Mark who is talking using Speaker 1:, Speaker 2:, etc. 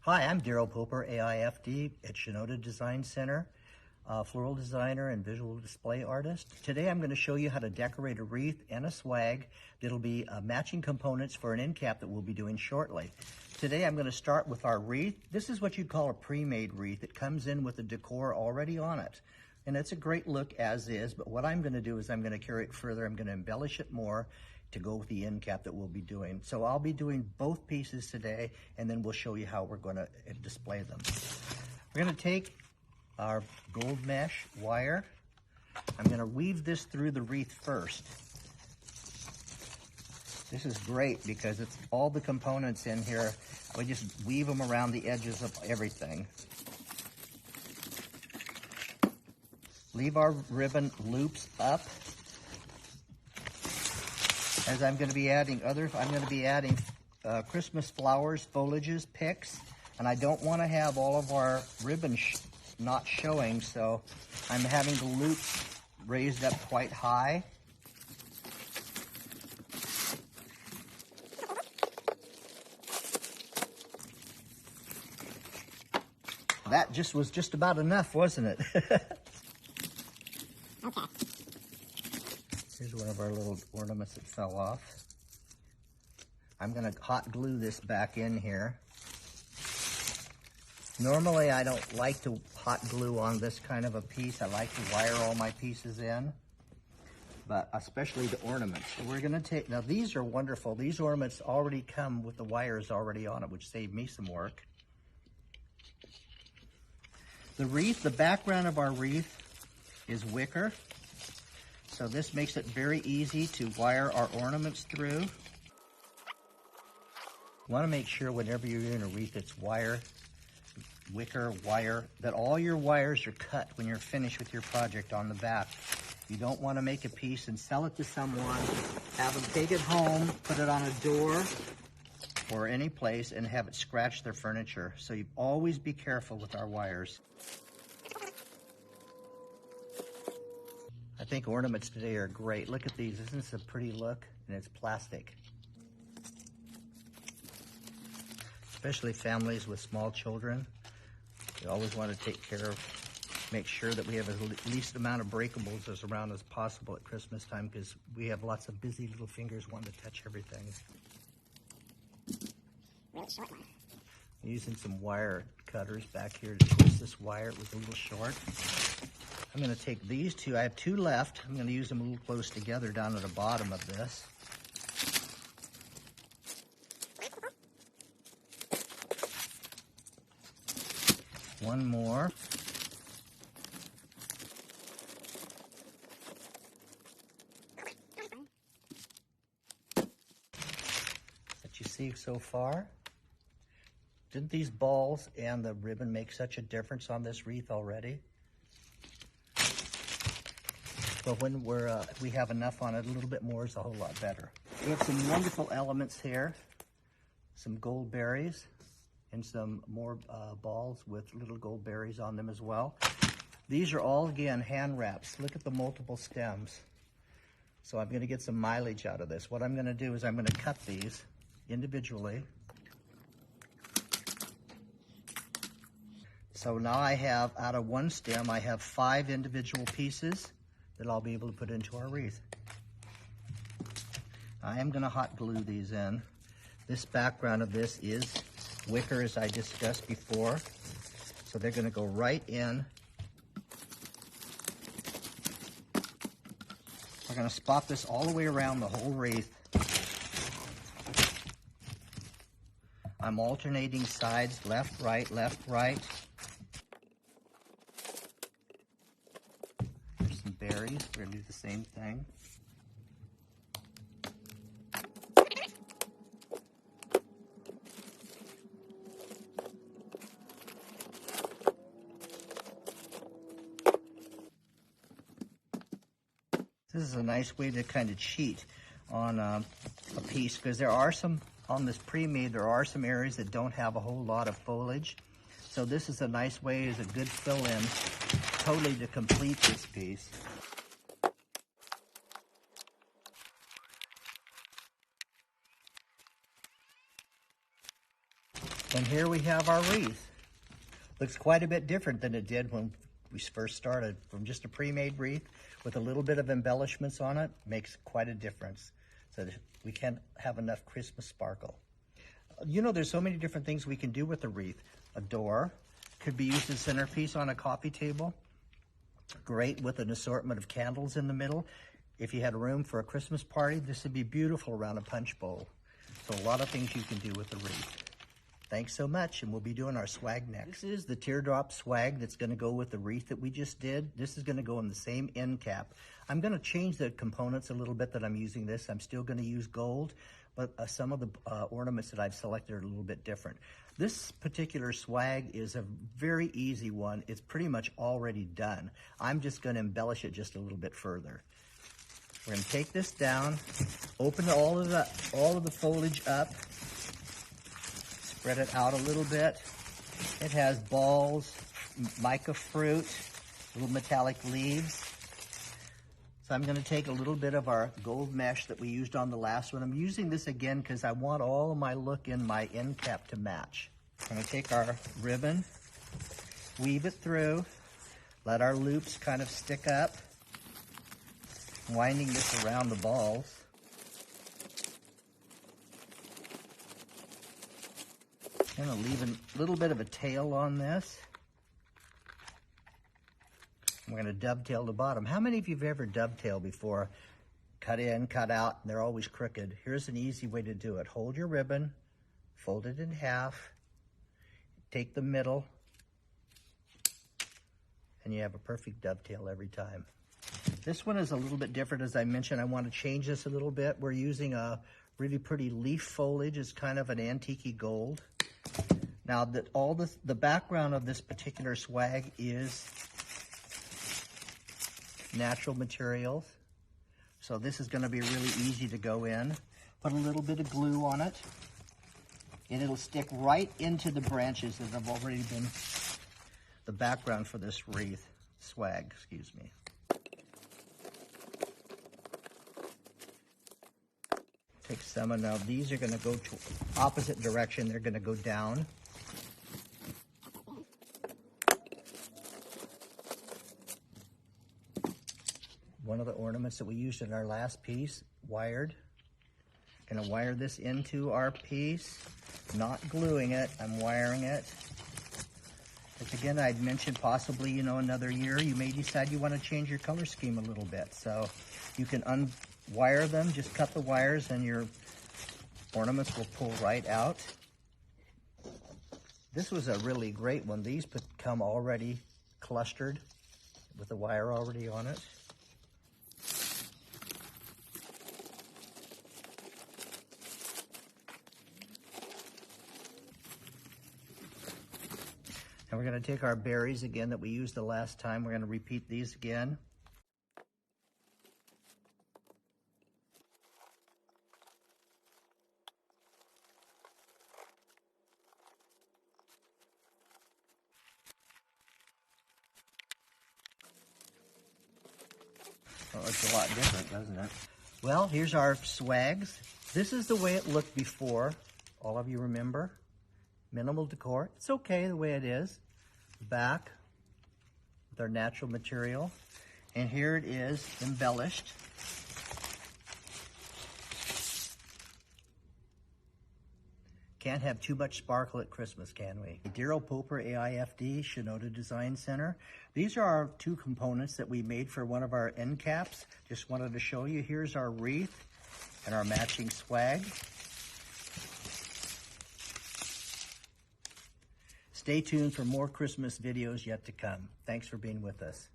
Speaker 1: Hi, I'm Darrel Poper, AIFD at Shinoda Design Center, floral designer and visual display artist. Today I'm going to show you how to decorate a wreath and a swag that'll be matching components for an end cap that we'll be doing shortly. Today I'm going to start with our wreath. This is what you'd call a pre-made wreath. It comes in with the decor already on it. And it's a great look as is, but what I'm going to do is I'm going to carry it further. I'm going to embellish it more to go with the end cap that we'll be doing. So I'll be doing both pieces today, and then we'll show you how we're going to display them. We're going to take our gold mesh wire. I'm going to weave this through the wreath first. This is great because it's all the components in here. We just weave them around the edges of everything. Leave our ribbon loops up. As I'm going to be adding Christmas flowers, foliages, picks, and I don't want to have all of our ribbon not showing, so I'm having the loops raised up quite high. That was just about enough, wasn't it?
Speaker 2: Okay.
Speaker 1: Here's one of our little ornaments that fell off. I'm going to hot glue this back in here. Normally I don't like to hot glue on this kind of a piece. I like to wire all my pieces in, but especially the ornaments. So we're going to take, now these are wonderful. These ornaments already come with the wires already on it, which saved me some work. The wreath, the background of our wreath is wicker. So this makes it very easy to wire our ornaments through. You want to make sure whenever you're doing a wreath, it's wicker wire, that all your wires are cut when you're finished with your project on the back. You don't want to make a piece and sell it to someone, have them take it home, put it on a door or any place and have it scratch their furniture. So you always be careful with our wires. I think ornaments today are great. Look at these. Isn't this a pretty look? And it's plastic. Especially families with small children. We always want to take care of, make sure that we have the least amount of breakables as around as possible at Christmas time, because we have lots of busy little fingers wanting to touch everything.
Speaker 2: Really short one.
Speaker 1: I'm using some wire cutters back here to twist this wire. It was a little short. I'm going to take these two. I have two left. I'm going to use them a little close together down at the bottom of this. One more. That you see so far? Didn't these balls and the ribbon make such a difference on this wreath already? But when we have enough on it, a little bit more is a whole lot better. We have some wonderful elements here. Some gold berries and some more balls with little gold berries on them as well. These are all, again, hand wraps. Look at the multiple stems. So I'm going to get some mileage out of this. What I'm going to do is I'm going to cut these individually. So now I have, out of one stem, I have 5 individual pieces that I'll be able to put into our wreath. I am going to hot glue these in. This background of this is wicker, as I discussed before. So they're going to go right in. We're going to spot this all the way around the whole wreath. I'm alternating sides, left, right, left, right. Berries, we're going to do the same thing. This is a nice way to kind of cheat on a piece, because there are some, on this pre-made, there are some areas that don't have a whole lot of foliage. So this is a nice way, is a good fill-in, totally to complete this piece. And here we have our wreath. Looks quite a bit different than it did when we first started. From just a pre-made wreath with a little bit of embellishments on it, makes quite a difference. So we can't have enough Christmas sparkle. You know, there's so many different things we can do with a wreath. A door could be used as centerpiece on a coffee table. Great with an assortment of candles in the middle. If you had room for a Christmas party, this would be beautiful around a punch bowl. So a lot of things you can do with a wreath. Thanks so much, and we'll be doing our swag next. This is the teardrop swag that's going to go with the wreath that we just did. This is going to go in the same end cap. I'm going to change the components a little bit that I'm using this. I'm still going to use gold, but some of the ornaments that I've selected are a little bit different. This particular swag is a very easy one. It's pretty much already done. I'm just going to embellish it just a little bit further. We're going to take this down, open all of the foliage up, spread it out a little bit. It has balls, mica fruit, little metallic leaves. So I'm going to take a little bit of our gold mesh that we used on the last one. I'm using this again because I want all of my look in my end cap to match. I'm going to take our ribbon, weave it through, let our loops kind of stick up, winding this around the balls. I'm going to leave a little bit of a tail on this. We're going to dovetail the bottom. How many of you have ever dovetailed before? Cut in, cut out, and they're always crooked. Here's an easy way to do it. Hold your ribbon, fold it in half, take the middle, and you have a perfect dovetail every time. This one is a little bit different. As I mentioned, I want to change this a little bit. We're using a really pretty leaf foliage. It's kind of an antique gold. Now, the background of this particular swag is natural materials. So this is going to be really easy to go in. Put a little bit of glue on it, and it'll stick right into the branches that have already been the background for this wreath swag, excuse me. Take some, and now these are going to go to opposite direction. They're going to go down. One of the ornaments that we used in our last piece, wired. Going to wire this into our piece, not gluing it, I'm wiring it. As again, I'd mentioned possibly, another year, you may decide you want to change your color scheme a little bit. So you can unwire them, just cut the wires and your ornaments will pull right out. This was a really great one. These come already clustered with the wire already on it. And we're going to take our berries again that we used the last time. We're going to repeat these again. Well, it's a lot different, doesn't it? Well, here's our swags. This is the way it looked before. All of you remember? Minimal decor. It's okay the way it is. Back with our natural material. And here it is embellished. Can't have too much sparkle at Christmas, can we? Darrel Poper, AIFD, Shinoda Design Center. These are our two components that we made for one of our end caps. Just wanted to show you. Here's our wreath and our matching swag. Stay tuned for more Christmas videos yet to come. Thanks for being with us.